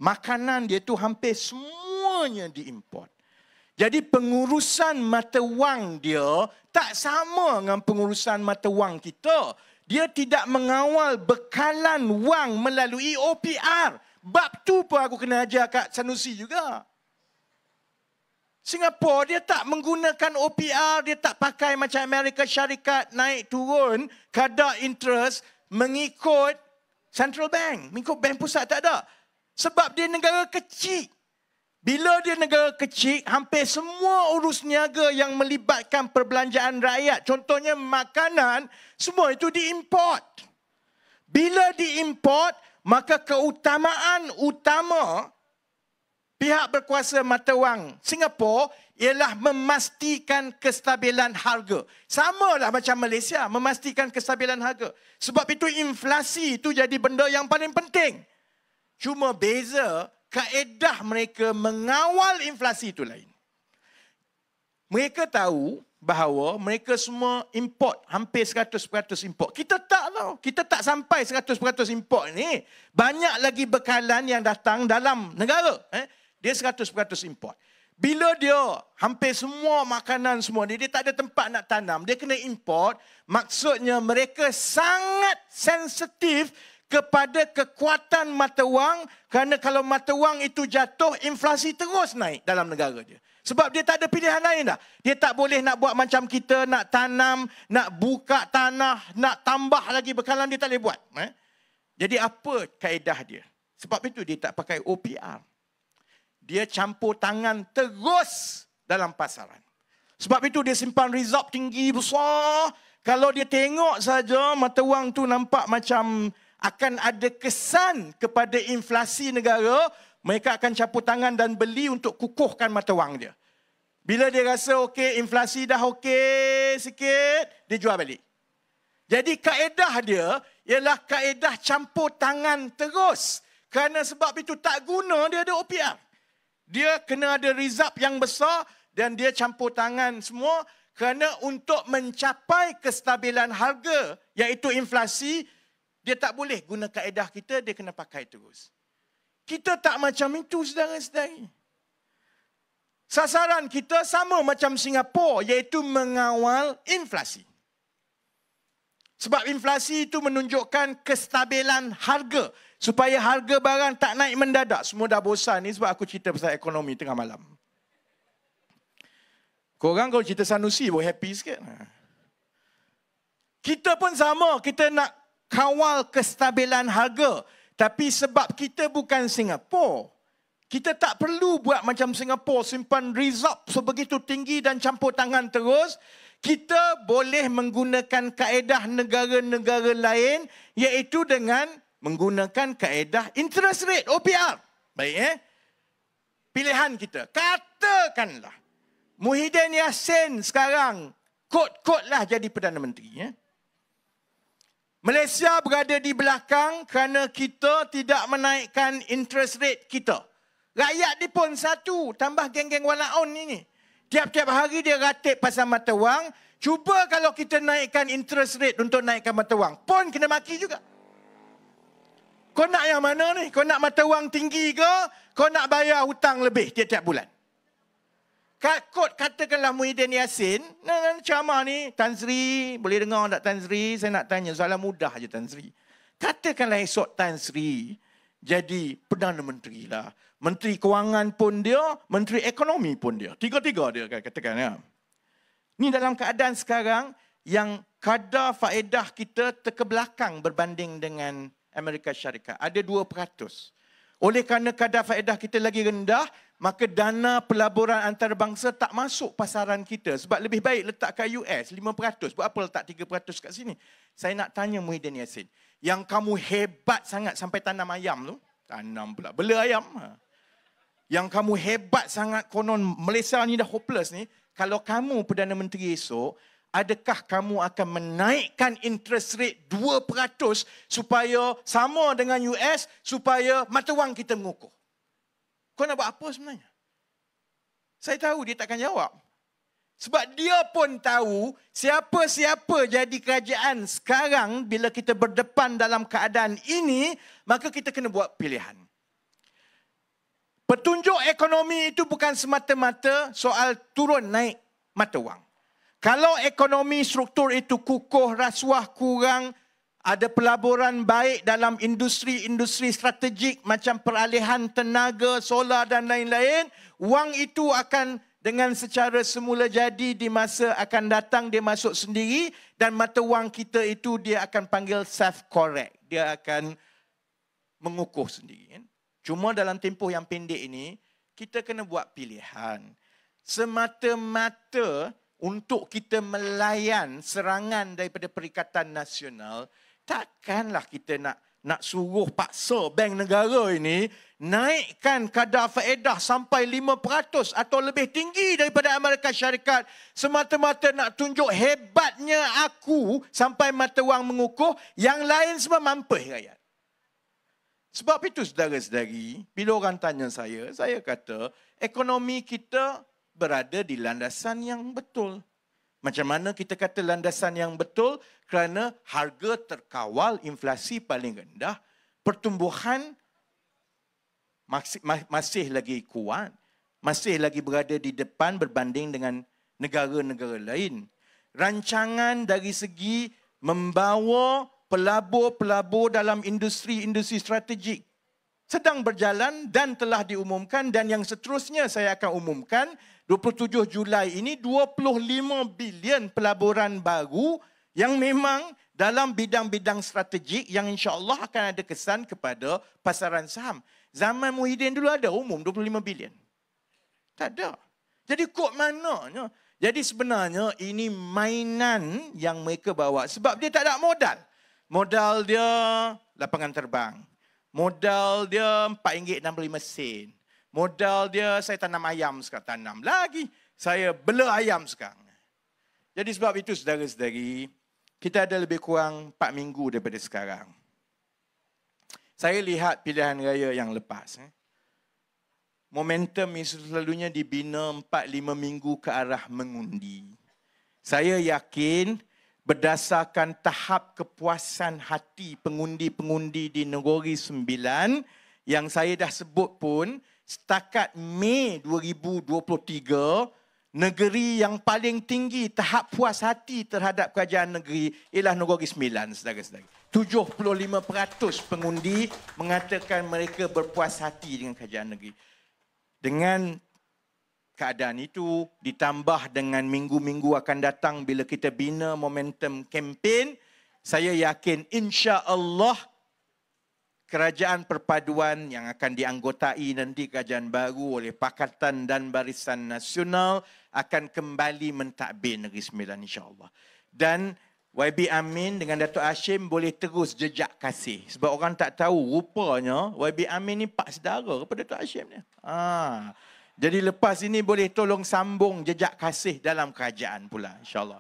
Makanan dia tu hampir semuanya diimport. Jadi pengurusan mata wang dia tak sama dengan pengurusan mata wang kita. Dia tidak mengawal bekalan wang melalui OPR. Bab tu pun aku kena ajar kat Sanusi juga. Singapura dia tak menggunakan OPR, dia tak pakai macam Amerika Syarikat naik turun kadar interest mengikut Central Bank, mengikut Bank Pusat, tak ada. Sebab dia negara kecil. Bila dia negara kecil, hampir semua urus niaga yang melibatkan perbelanjaan rakyat, contohnya makanan, semua itu diimport. Bila diimport, maka keutamaan utama pihak berkuasa mata wang Singapura ialah memastikan kestabilan harga. Samalah macam Malaysia, memastikan kestabilan harga. Sebab itu inflasi itu jadi benda yang paling penting. Cuma beza, kaedah mereka mengawal inflasi itu lain. Mereka tahu bahawa mereka semua import, hampir 100% import. Kita tak tahu. Kita tak sampai 100% import ni. Banyak lagi bekalan yang datang dalam negara. Dia 100% import. Bila dia hampir semua makanan semua dia tak ada tempat nak tanam, dia kena import, maksudnya mereka sangat sensitif kepada kekuatan mata wang, kerana kalau mata wang itu jatuh, inflasi terus naik dalam negara dia. Sebab dia tak ada pilihan lain dah. Dia tak boleh nak buat macam kita, nak tanam, nak buka tanah, nak tambah lagi bekalan, dia tak boleh buat. Jadi apa kaedah dia? Sebab itu dia tak pakai OPR. Dia campur tangan terus dalam pasaran. Sebab itu dia simpan reserve tinggi besar. Kalau dia tengok saja mata wang tu nampak macam akan ada kesan kepada inflasi negara, mereka akan campur tangan dan beli untuk kukuhkan mata wang dia. Bila dia rasa okey, inflasi dah okey sikit, dia jual balik. Jadi kaedah dia ialah kaedah campur tangan terus. Kerana sebab itu tak guna dia ada OPR. Dia kena ada reserve yang besar dan dia campur tangan semua kerana untuk mencapai kestabilan harga iaitu inflasi, dia tak boleh guna kaedah kita, dia kena pakai terus. Kita tak macam itu, saudara-saudari. Sasaran kita sama macam Singapura iaitu mengawal inflasi. Sebab inflasi itu menunjukkan kestabilan harga. Supaya harga barang tak naik mendadak. Semua dah bosan ni sebab aku cerita pasal ekonomi tengah malam. Korang kalau cerita Sanusi boleh happy sikit. Kita pun sama. Kita nak kawal kestabilan harga. Tapi sebab kita bukan Singapura, kita tak perlu buat macam Singapura, simpan reserve sebegitu tinggi dan campur tangan terus. Kita boleh menggunakan kaedah negara-negara lain iaitu dengan menggunakan kaedah interest rate, OPR. Baik, pilihan kita. Katakanlah, Muhyiddin Yassin sekarang kod-kod lah jadi Perdana Menteri. Malaysia berada di belakang kerana kita tidak menaikkan interest rate kita. Rakyat ni pun satu, tambah geng-geng walaun ini. Tiap-tiap hari dia ratib pasal mata wang. Cuba kalau kita naikkan interest rate untuk naikkan mata wang, pun kena maki juga. Kau nak yang mana ni? Kau nak mata wang tinggi ke? Kau nak bayar hutang lebih tiap-tiap bulan? Katakanlah Muhyiddin Yassin, ceramah ni, Tan Sri, boleh dengar tak Tan Sri? Saya nak tanya, soalan mudah je Tan Sri. Katakanlah esok Tan Sri jadi Perdana Menteri lah. Menteri Kewangan pun dia, Menteri Ekonomi pun dia. Tiga-tiga dia katakan. Ya. Ni dalam keadaan sekarang yang kadar faedah kita terkebelakang berbanding dengan Amerika Syarikat. Ada 2%. Oleh kerana kadar faedah kita lagi rendah, maka dana pelaburan antarabangsa tak masuk pasaran kita. Sebab lebih baik letak kat US 5%. Buat apa letak 3% kat sini? Saya nak tanya Muhyiddin Yassin. Yang kamu hebat sangat sampai tanam ayam tu. Tanam pula. Bela ayam. Yang kamu hebat sangat konon Malaysia ni dah hopeless ni. Kalau kamu Perdana Menteri esok, adakah kamu akan menaikkan interest rate 2% supaya sama dengan US, supaya mata wang kita mengukuh? Kau nak buat apa sebenarnya? Saya tahu dia takkan jawab. Sebab dia pun tahu siapa-siapa jadi kerajaan sekarang bila kita berdepan dalam keadaan ini, maka kita kena buat pilihan. Petunjuk ekonomi itu bukan semata-mata soal turun naik mata wang. Kalau ekonomi struktur itu kukuh, rasuah kurang, ada pelaburan baik dalam industri-industri strategik macam peralihan tenaga, solar dan lain-lain, wang itu akan dengan secara semula jadi di masa akan datang dia masuk sendiri dan mata wang kita itu dia akan panggil self-correct. Dia akan mengukuh sendiri. Cuma dalam tempoh yang pendek ini, kita kena buat pilihan. Semata-mata untuk kita melayan serangan daripada Perikatan Nasional, takkanlah kita nak suruh paksa bank negara ini naikkan kadar faedah sampai 5% atau lebih tinggi daripada Amerika Syarikat semata-mata nak tunjuk hebatnya aku sampai mata wang mengukuh, yang lain semua mampus rakyat. Sebab itu saudara-saudari, bila orang tanya saya kata ekonomi kita berada di landasan yang betul. Macam mana kita kata landasan yang betul? Kerana harga terkawal, inflasi paling rendah, pertumbuhan masih lagi kuat, masih lagi berada di depan berbanding dengan negara-negara lain. Rancangan dari segi membawa pelabur-pelabur dalam industri-industri strategik sedang berjalan dan telah diumumkan, dan yang seterusnya saya akan umumkan 27 Julai ini 25 bilion pelaburan baru yang memang dalam bidang-bidang strategik yang insya-Allah akan ada kesan kepada pasaran saham. Zaman Muhyiddin dulu ada umum 25 bilion. Tak ada. Jadi kod mananya? Jadi sebenarnya ini mainan yang mereka bawa sebab dia tak ada modal. Modal dia lapangan terbang. Modal dia RM4.65. Modal dia saya tanam ayam sekarang. Tanam lagi. Saya bela ayam sekarang. Jadi sebab itu saudara-saudari, kita ada lebih kurang 4 minggu daripada sekarang. Saya lihat pilihan raya yang lepas. Momentum ini selalunya dibina 4-5 minggu ke arah mengundi. Saya yakin berdasarkan tahap kepuasan hati pengundi-pengundi di Negeri Sembilan yang saya dah sebut pun, setakat Mei 2023, negeri yang paling tinggi tahap puas hati terhadap kerajaan negeri ialah Negeri Sembilan, saudara-saudara. 75% pengundi mengatakan mereka berpuas hati dengan kerajaan negeri. Dengan keadaan itu ditambah dengan minggu-minggu akan datang bila kita bina momentum kempen, saya yakin insya-Allah kerajaan perpaduan yang akan dianggotai nanti kerajaan baru oleh Pakatan dan Barisan Nasional akan kembali mentadbir Negeri Sembilan insya-Allah. Dan YB Amin dengan Datuk Hashim boleh terus jejak kasih. Sebab orang tak tahu rupanya YB Amin ni pak saudara kepada Datuk Hashim ni. Jadi lepas ini boleh tolong sambung jejak kasih dalam kerajaan pula insya-Allah.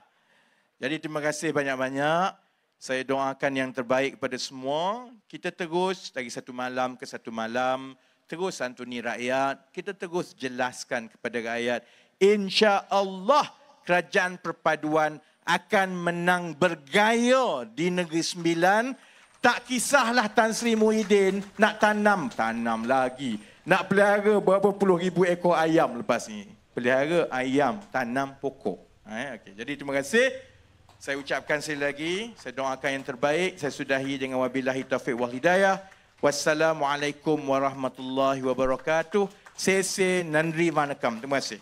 Jadi terima kasih banyak-banyak. Saya doakan yang terbaik kepada semua. Kita terus dari satu malam ke satu malam terus santuni rakyat. Kita terus jelaskan kepada rakyat insya-Allah kerajaan perpaduan akan menang bergaya di Negeri Sembilan. Tak kisahlah Tan Sri Muhyiddin nak tanam lagi. Nak pelihara berapa puluh ribu ekor ayam lepas ni. Pelihara ayam, tanam pokok. Okay. Jadi terima kasih. Saya ucapkan sekali lagi. Saya doakan yang terbaik. Saya sudahi dengan wabillahi taufiq wal hidayah. Wassalamualaikum warahmatullahi wabarakatuh. Sese Nandri Manakam. Terima kasih.